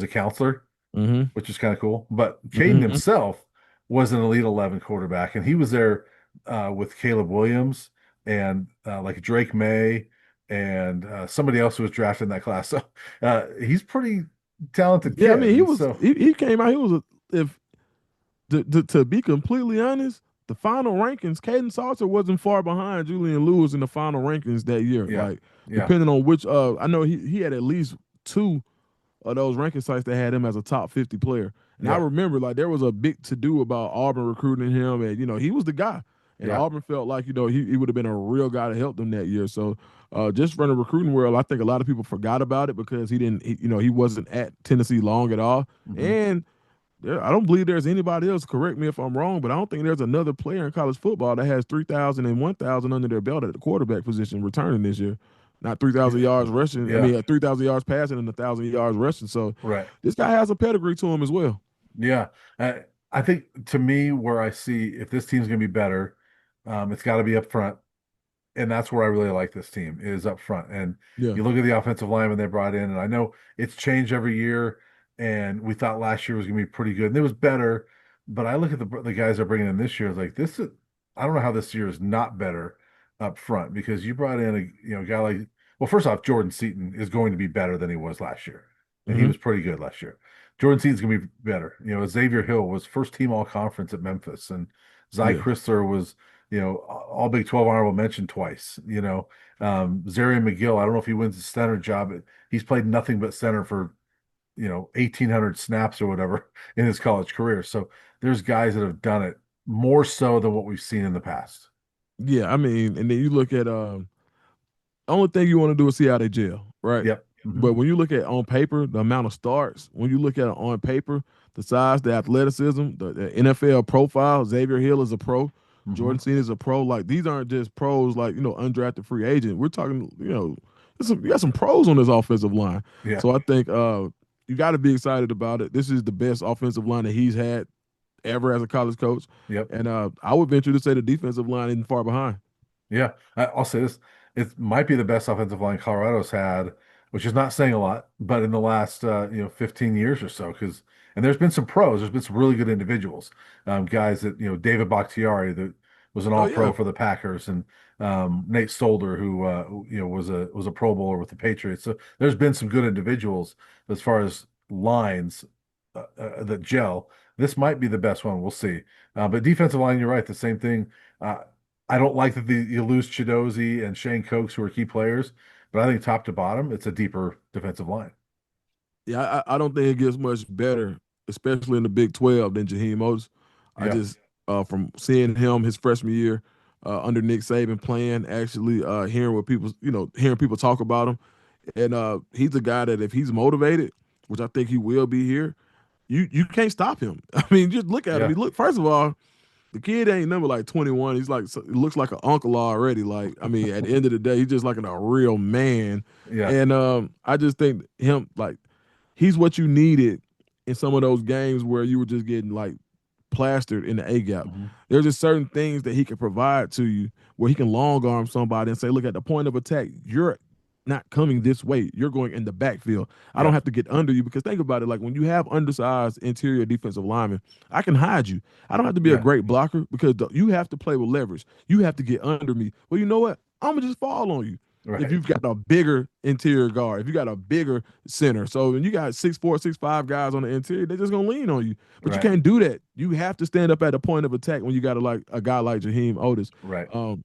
A: counselor,
B: Mm-hmm.
A: which is kind of cool. But Caden
B: Mm-hmm.
A: himself was an Elite 11 quarterback, and he was there with Caleb Williams. and like Drake May and somebody else who was drafted in that class. So he's pretty talented
B: Yeah, I
A: kid.
B: mean, he
A: And
B: was
A: so
B: he came out. He was if to be completely honest, the final rankings, Caden Salter wasn't far behind Julian Lewis in the final rankings that year.
A: yeah,
B: Like
A: yeah,
B: depending on which, I know he had at least two of those ranking sites that had him as a top 50 player. And I
A: yeah,
B: remember like there was a big to do about Auburn recruiting him, and he was the guy. And
A: yeah.
B: Auburn felt like he would have been a real guy to help them that year. So just from the recruiting world, I think a lot of people forgot about it because he didn't, he wasn't at Tennessee long at all.
A: Hmm.
B: And I don't believe there's anybody else. Correct me if I'm wrong, but I don't think there's another player in college football that has 3,000 and 1,000 under their belt at the quarterback position returning this year. Not 3,000 yards rushing. I
A: Yeah,
B: mean, 3,000 yards passing and 1,000 yards rushing. So
A: right.
B: this guy has a pedigree to him as well.
A: Yeah. I think to me, where I see if this team's going to be better, it's got to be up front. And that's where I really like this team is up front. And
B: Yeah.
A: you look at the offensive lineman they brought in, and I know it's changed every year. And we thought last year was going to be pretty good, and it was better. But I look at the guys they're bringing in this year, it's like this is. I don't know how this year is not better up front because you brought in a guy like well, first off, Jordan Seaton is going to be better than he was last year, and he
B: Hmm.
A: was pretty good last year. Jordan Seaton's going to be better. Xavier Hill was first team all conference at Memphis, and Zy
B: Yeah.
A: Chrysler was all Big 12 honorable mention twice. Zarian McGill, I don't know if he wins the center job, but he's played nothing but center for, 1,800 snaps or whatever in his college career. So there's guys that have done it more so than what we've seen in the past.
B: Yeah. I mean, and then you look at only thing you want to do is see how they gel, right?
A: Yep. Hmm.
B: But when you look at on paper, the amount of starts, when you look at it on paper, the size, the athleticism, the NFL profile, Xavier Hill is a pro,
A: Hmm.
B: Jordan Cena is a pro. Like these aren't just pros, like undrafted free agent. We're talking, you got some pros on this offensive line.
A: Yeah.
B: So I think you got to be excited about it. This is the best offensive line that he's had ever as a college coach,
A: Yep.
B: and I would venture to say the defensive line isn't far behind.
A: Yeah, I'll say this. It might be the best offensive line Colorado's had, which is not saying a lot, but in the last 15 years or so, and there's been some pros, there's been some really good individuals, guys that David Bakhtiari that was an
B: Oh
A: All Pro
B: yeah,
A: for the Packers, and Nate Solder who was a Pro Bowler with the Patriots. So there's been some good individuals as far as lines that gel. This might be the best one. We'll see. But defensive line, you're right. The same thing. Uh, I don't like that you lose Chidozie and Shane Cokes, who are key players, but I think top to bottom, it's a deeper defensive line.
B: yeah. I don't think it gets much better, especially in the Big 12, than Jaheim Oatis. I
A: Yeah,
B: just from seeing him his freshman year under Nick Saban playing, actually hearing people talk about him, and he's a guy that if he's motivated, which I think he will be here, you can't stop him. I mean, just look at him.
A: yeah,
B: He look first of all, the kid ain't number like 21. He's like he looks like an uncle already. Like I mean, at the end of the day, he's just like a real man.
A: yeah.
B: And I just think him like he's what you needed in some of those games where you were just getting like plastered in the A gap.
A: Hmm.
B: There's just certain things that he can provide to you where he can long arm somebody and say, look, at the point of attack, you're not coming this way. You're going in the backfield. I don't
A: Yeah,
B: have to get under you because think about it. Like when you have undersized interior defensive linemen, I can hide you. I don't have to be a
A: yeah.
B: great blocker because you have to play with leverage. You have to get under me. Well, you know what? I'm gonna just fall on you if
A: Right,
B: you've got a bigger interior guard, if you got a bigger center. So when you got 6'4", 6'5" guys on the interior, they're just gonna lean on you. But you
A: right,
B: can't do that. You have to stand up at the point of attack when you got a guy like Jaheim Otis.
A: right.
B: Um,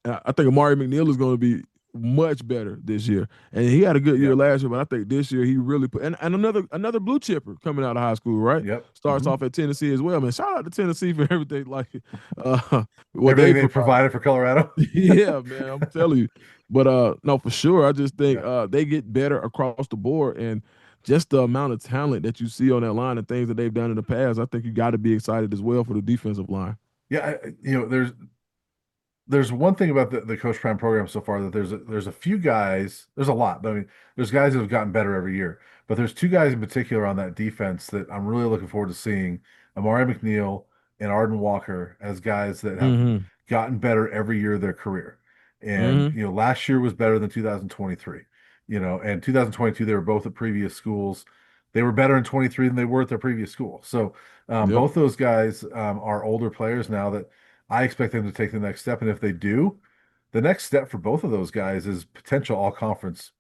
B: I think Amari McNeil is going to be much better this year, and he had a good year
A: Yep,
B: last year. But I think this year he really put and another blue chipper coming out of high school, right?
A: yep.
B: Starts
A: Hmm.
B: off at Tennessee as well. Man, shout out to Tennessee for everything like what they
A: Everything they
B: provide.
A: provided for Colorado.
B: Yeah, man, I'm telling you. But no, for sure. I just think
A: Yeah,
B: they get better across the board, and just the amount of talent that you see on that line and things that they've done in the past, I think you got to be excited as well for the defensive line.
A: yeah. There's one thing about the Coach Prime program so far that there's a few guys, there's a lot, but I mean, there's guys that have gotten better every year. But there's two guys in particular on that defense that I'm really looking forward to seeing, Amari McNeil and Arden Walker as guys that have
B: Mm-hmm.
A: gotten better every year of their career. And,
B: Mm-hmm.
A: last year was better than 2023. And 2022, they were both at previous schools. They were better in 23 than they were at their previous school. So
B: Yep.
A: both those guys are older players now that I expect them to take the next step, and if they do, the next step for both of those guys is potential all conference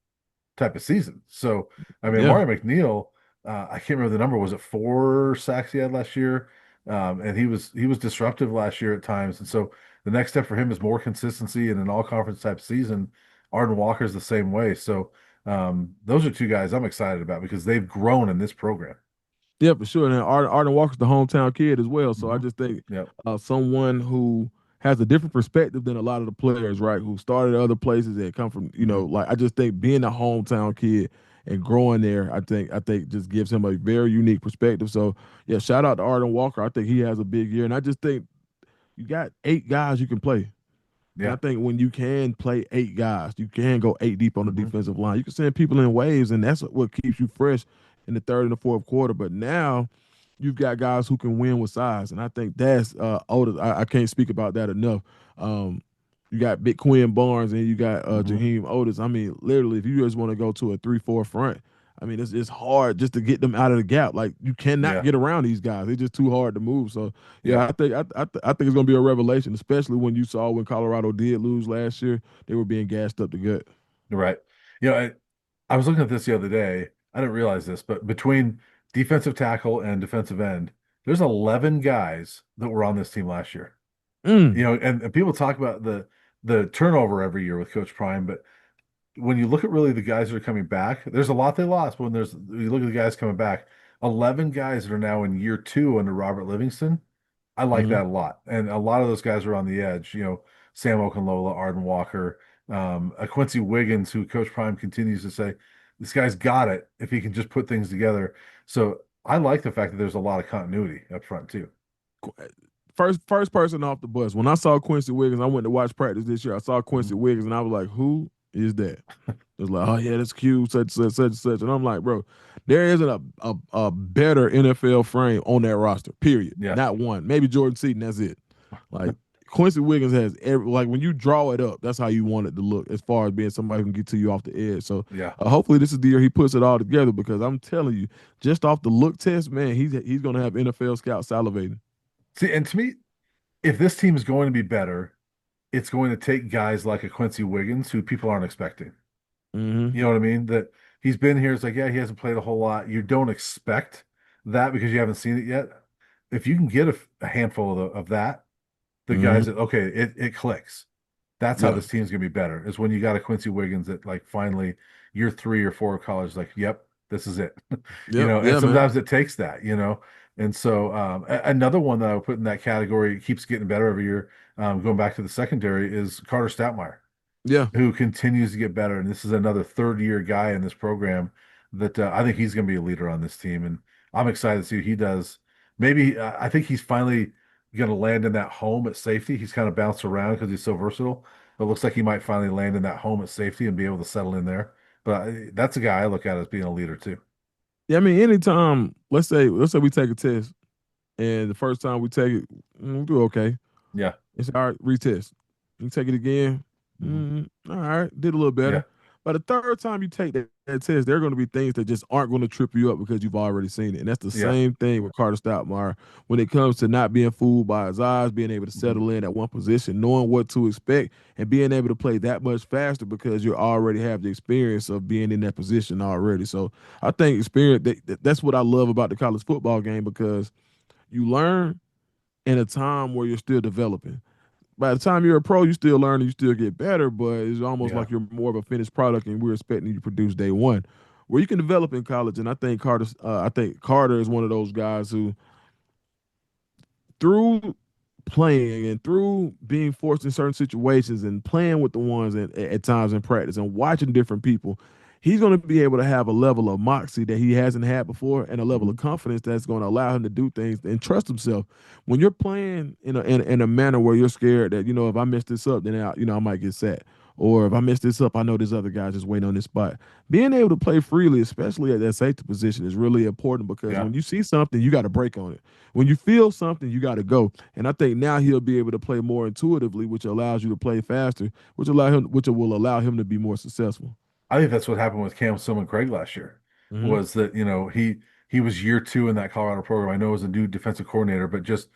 A: type of season. So, I mean,
B: Yeah.
A: Mario McNeil, I can't remember the number. Was it 4 sacks he had last year? And he was disruptive last year at times. And so the next step for him is more consistency in an all conference type season. Arden Walker's the same way. So those are two guys I'm excited about because they've grown in this program.
B: Yeah, for sure. And Arden Walker's the hometown kid as well. So I
A: Hmm.
B: just think
A: Yep.
B: someone who has a different perspective than a lot of the players, right? Who started at other places that come from,
A: Hmm.
B: like I just think being a hometown kid and growing there, I think just gives him a very unique perspective. So yeah, shout out to Arden Walker. I think he has a big year, and I just think you got 8 guys you can play. And I
A: Yeah.
B: think when you can play 8 guys, you can go 8 deep on the
A: Hmm.
B: defensive line. You can send people in waves, and that's what keeps you fresh in the third and the fourth quarter. But now you've got guys who can win with size, and I think that's Otis. I can't speak about that enough. Um, you got Big Quinn Barnes and you got
A: Hmm.
B: Jaheim Otis. I mean, literally, if you just want to go to a 3-4 front, I mean, it's hard just to get them out of the gap. Like you cannot
A: Yeah.
B: get around these guys; they're just too hard to move. So yeah,
A: Yep.
B: I think it's gonna be a revelation, especially when you saw when Colorado did lose last year, they were being gassed up the gut.
A: Right. You know, I was looking at this the other day. I didn't realize this, but between defensive tackle and defensive end, there's 11 guys that were on this team last year.
B: Mm,
A: And people talk about the turnover every year with Coach Prime, but when you look at really the guys that are coming back, there's a lot they lost. But when you look at the guys coming back, 11 guys that are now in year two under Robert Livingston. I like
B: mm-hmm.
A: that a lot. And a lot of those guys are on the edge, Sam Okunlola, Arden Walker, a Quincy Wiggins, who Coach Prime continues to say, this guy's got it if he can just put things together. So I like the fact that there's a lot of continuity up front too.
B: First person off the bus. When I saw Quincy Wiggins, I went to watch practice this year. I saw
A: Mhm.
B: Quincy Wiggins, and I was like, "Who is that?" It was like, "Oh yeah, that's cute, such," and I'm like, "Bro, there isn't a better NFL frame on that roster. Period.
A: Yeah.
B: Not one. Maybe Jordan Seaton. That's it. Like Quincy Wiggins has like when you draw it up, that's how you want it to look. As far as being somebody who can get to you off the edge. So
A: Yeah.
B: hopefully this is the year he puts it all together because I'm telling you, just off the look test, man, he's gonna have NFL scouts salivating.
A: See, and to me, if this team is going to be better, it's going to take guys like a Quincy Wiggins who people aren't expecting.
B: Hmm.
A: You know what I mean? That he's been here. It's like, yeah, he hasn't played a whole lot. You don't expect that because you haven't seen it yet. If you can get a handful of that, the guys
B: Hmm.
A: that okay, it clicks. That's how
B: Yeah.
A: this team's gonna be better. Is when you got a Quincy Wiggins that like finally year 3 or 4 of college, like, yep, this is it.
B: Yep.
A: And
B: Yeah, man.
A: sometimes it takes that. And so another one that I would put in that category keeps getting better every year. Going back to the secondary is Carter Stoutmeyer
B: Yeah.
A: who continues to get better. And this is another third year guy in this program that I think he's going to be a leader on this team. And I'm excited to see what he does. Maybe I think he's finally going to land in that home at safety. He's kind of bounced around because he's so versatile. But it looks like he might finally land in that home at safety and be able to settle in there. But that's a guy I look at as being a leader too.
B: Yeah. I mean, anytime, let's say we take a test and the first time we take it, we do okay.
A: Yeah.
B: It's all right, retest. You take it again.
A: Hmm.
B: All right, did a little
A: Yeah.
B: better. By the third time you take that test, there are going to be things that just aren't going to trip you up because you've already seen it. And that's the
A: Yeah.
B: same thing with Carter Stoutmeyer when it comes to not being fooled by his eyes, being able to
A: Hmm.
B: settle in at one position, knowing what to expect, and being able to play that much faster because you already have the experience of being in that position already. So I think experience that's what I love about the college football game because you learn in a time where you're still developing. By the time you're a pro, you still learn and you still get better, but it's almost
A: Yeah.
B: like you're more of a finished product and we're expecting you to produce day one. Where you can develop in college, and I think Carter is one of those guys who through playing and through being forced in certain situations and playing with the ones at times in practice and watching different people, he's going to be able to have a level of moxie that he hasn't had before and a level of
A: Hmm.
B: confidence that's going to allow him to do things and trust himself. When you're playing in a manner where you're scared that, if I mess this up, then I might get set. Or if I mess this up, I know this other guy just waiting on this spot. Being able to play freely, especially at that safety position, is really important because
A: Yeah.
B: when you see something, you got to break on it. When you feel something, you got to go. And I think now he'll be able to play more intuitively, which allows you to play faster, which will allow him to be more successful.
A: I think that's what happened with Cam Sillman Craig last year
B: Hmm.
A: was that, he was year two in that Colorado program. I know as a new defensive coordinator, but just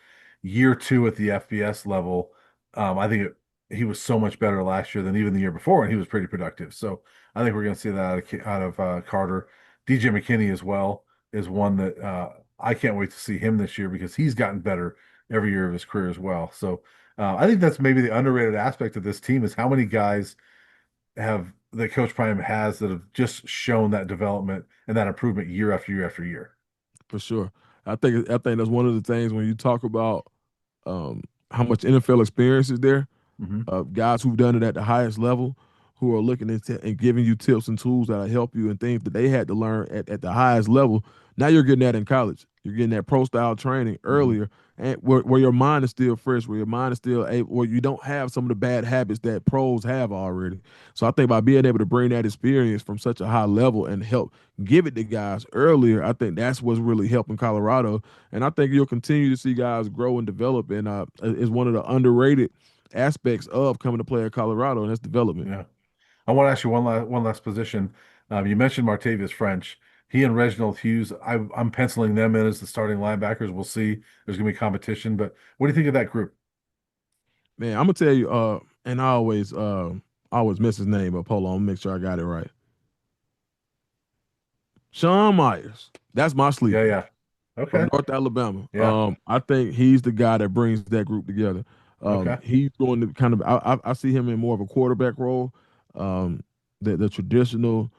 A: year two at the FBS level, I think he was so much better last year than even the year before, and he was pretty productive. So I think we're going to see that out of Carter. DJ McKinney as well is one that I can't wait to see him this year because he's gotten better every year of his career as well. So I think that's maybe the underrated aspect of this team is how many guys have that Coach Prime has that have just shown that development and that improvement year after year after year.
B: for sure. I think that's one of the things when you talk about um, how much NFL experience is there.
A: Hmm.
B: Guys who've done it at the highest level, who are looking and giving you tips and tools that'll help you and things that they had to learn at the highest level. Now you're getting that in college. You're getting that pro style training
A: Hmm.
B: earlier, and where your mind is still fresh, where your mind is still able, where you don't have some of the bad habits that pros have already. So I think by being able to bring that experience from such a high level and help give it to guys earlier, I think that's what's really helping Colorado. And I think you'll continue to see guys grow and develop. And is one of the underrated aspects of coming to play at Colorado, and that's development.
A: Yeah. I want to ask you one last position. You mentioned Martavius French. He and Reginald Hughes. I'm penciling them in as the starting linebackers. We'll see. There's going to be competition, but what do you think of that group?
B: Man, I'm gonna tell you, and I always miss his name up. Hold on, let me make sure I got it right. Sean Myers. That's my
A: Yeah,
B: sleeper
A: yeah. Okay.
B: from North Alabama.
A: Yeah.
B: I think he's the guy that brings that group together.
A: Okay.
B: He's going to kind of I see him in more of a quarterback role. Um, the traditional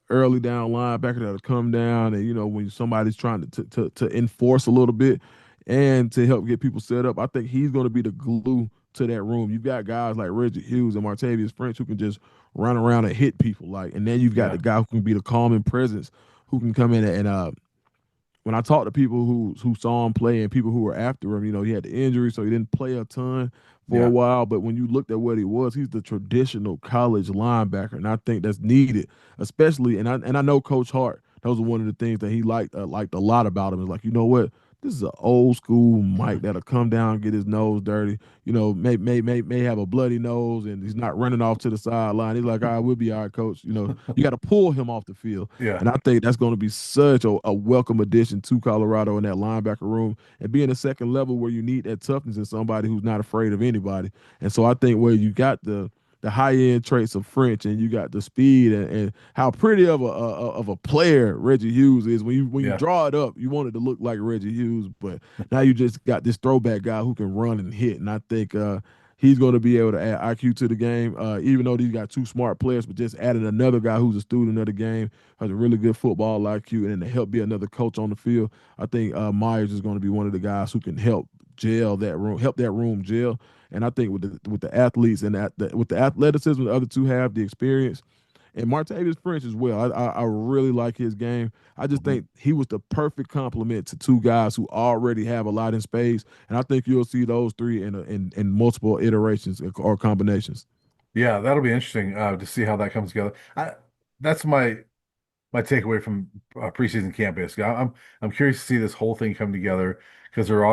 B: early down linebacker that'll come down and when somebody's trying to enforce a little bit and to help get people set up. I think he's going to be the glue to that room. You've got guys like Reggie Hughes and Martavius French who can just run around and hit people and then you've got
A: Yeah.
B: the guy who can be the calming presence who can come in and when I talked to people who saw him play and people who were after him, he had the injury, so he didn't play a ton for a
A: Yeah.
B: while. But when you looked at what he was, he's the traditional college linebacker, and I think that's needed, especially. And I know Coach Hart. Those are one of the things that he liked a lot about him. Is like, you know what? This is an old school Mike that'll come down, get his nose dirty. May have a bloody nose, and he's not running off to the sideline. He's like, all right, we'll be all right, coach. You got to pull him off the field.
A: Yeah.
B: And I think that's going to be such a welcome addition to Colorado in that linebacker room and being a second level where you need that toughness in somebody who's not afraid of anybody. And so I think where you got the high end traits of French and you got the speed and how pretty of a player Reggie Hughes is. When you
A: Yeah.
B: draw it up, you want it to look like Reggie Hughes, but now you just got this throwback guy who can run and hit. And I think he's going to be able to add IQ to the game, even though these got two smart players, but just adding another guy who's a student of the game, has a really good football IQ, and then to help be another coach on the field. I think Myers is going to be one of the guys who can help that room gel. And I think with the athletes and with the athleticism, the other two have the experience and Martavius French as well. I really like his game. I just
A: Mhm.
B: think he was the perfect complement to two guys who already have a lot in space, and I think you'll see those three in multiple iterations or combinations.
A: Yeah, that'll be interesting to see how that comes together. That's my takeaway from preseason camp basically. I'm curious to see this whole thing come together because there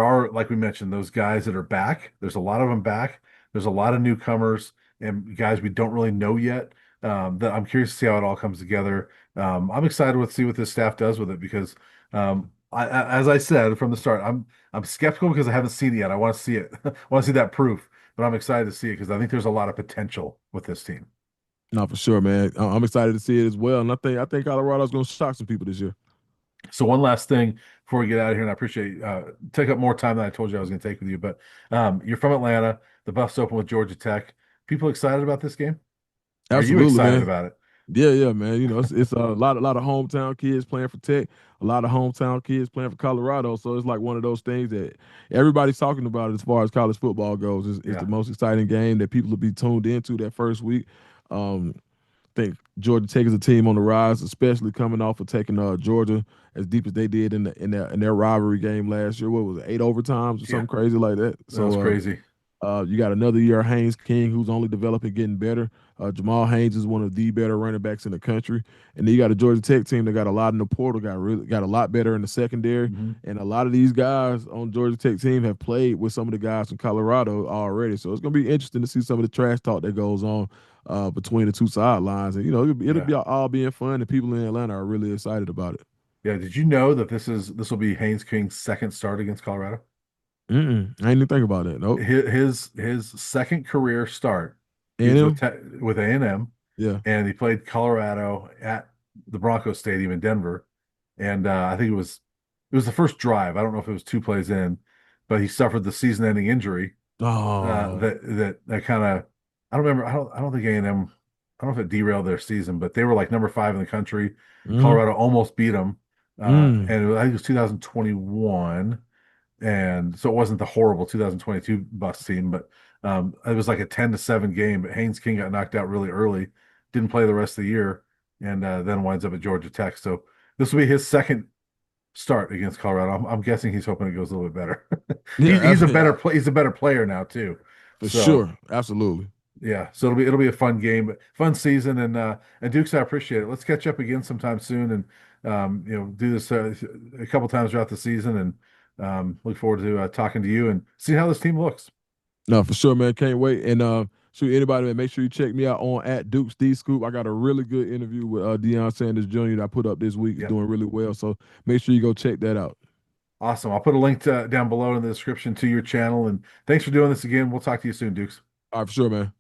A: are like we mentioned those guys that are back. There's a lot of them back. There's a lot of newcomers and guys we don't really know yet. That I'm curious to see how it all comes together. I'm excited to see what this staff does with it because as I said from the start, I'm skeptical because I haven't seen it yet. I want to see it. I want to see that proof, but I'm excited to see it because I think there's a lot of potential with this team.
B: No, for sure, man. I'm excited to see it as well, and I think Colorado's going to shock some people this year.
A: So one last thing before we get out of here, and I appreciate take up more time than I told you I was going to take with you, but you're from Atlanta. The Buffs open with Georgia Tech. People excited about this game? Are you
B: Absolutely,
A: excited
B: man.
A: about it?
B: Yeah, yeah, man. It's a lot of hometown kids playing for Tech, a lot of hometown kids playing for Colorado. So it's like one of those things that everybody's talking about as far as college football goes. It's the
A: Yeah.
B: most exciting game that people will be tuned into that first week. Um, I think Georgia Tech is a team on the rise, especially coming off of taking Georgia as deep as they did in their rivalry game last year. What was it, 8 overtimes or
A: Yeah.
B: something crazy like that?
A: That was
B: So
A: crazy.
B: you got another year of Haynes King, who's only developing, getting better. Jamal Haynes is one of the better running backs in the country, and then you got a Georgia Tech team that got a lot in the portal, got a lot better in the secondary,
A: Hmm.
B: and a lot of these guys on Georgia Tech team have played with some of the guys from Colorado already. So it's gonna be interesting to see some of the trash talk that goes on between the two sidelines, and it'll
A: Yeah.
B: be all being fun, and people in Atlanta are really excited about it.
A: Yeah. Did you know that this will be Haynes King's second start against Colorado?
B: I didn't even think about that. Nope.
A: His second career start, he
B: And
A: was
B: him?
A: with A&M,
B: Yeah.
A: and he played Colorado at the Broncos Stadium in Denver, and I think it was the first drive. I don't know if it was two plays in, but he suffered the season-ending injury
B: Oh.
A: that kind of I don't remember. I don't think A&M. I don't know if it derailed their season, but they were like number 5 in the country.
B: Mm,
A: Colorado almost beat them,
B: mm,
A: and I think it was 2021, and so it wasn't the horrible 2022 bus team, but it was like a 10-7 game. But Haynes King got knocked out really early, didn't play the rest of the year, and then winds up at Georgia Tech. So this will be his second start against Colorado. I'm guessing he's hoping it goes a little bit better.
B: yeah,
A: He's a better
B: yeah,
A: play. He's a better player now too.
B: for
A: So
B: sure. Absolutely.
A: yeah, so it'll be a fun game, fun season, and Dukes, I appreciate it. Let's catch up again sometime soon, and do this a couple times throughout the season, and look forward to talking to you and see how this team looks.
B: No, for sure, man. Can't wait. And shoot, anybody, man, make sure you check me out on at Dukes D Scoop. I got a really good interview with Deion Sanders Jr. that I put up this week. It's
A: Yep,
B: doing really well. So make sure you go check that out.
A: awesome. I'll put a link down below in the description to your channel, and thanks for doing this again. We'll talk to you soon, Dukes.
B: All right, for sure, man.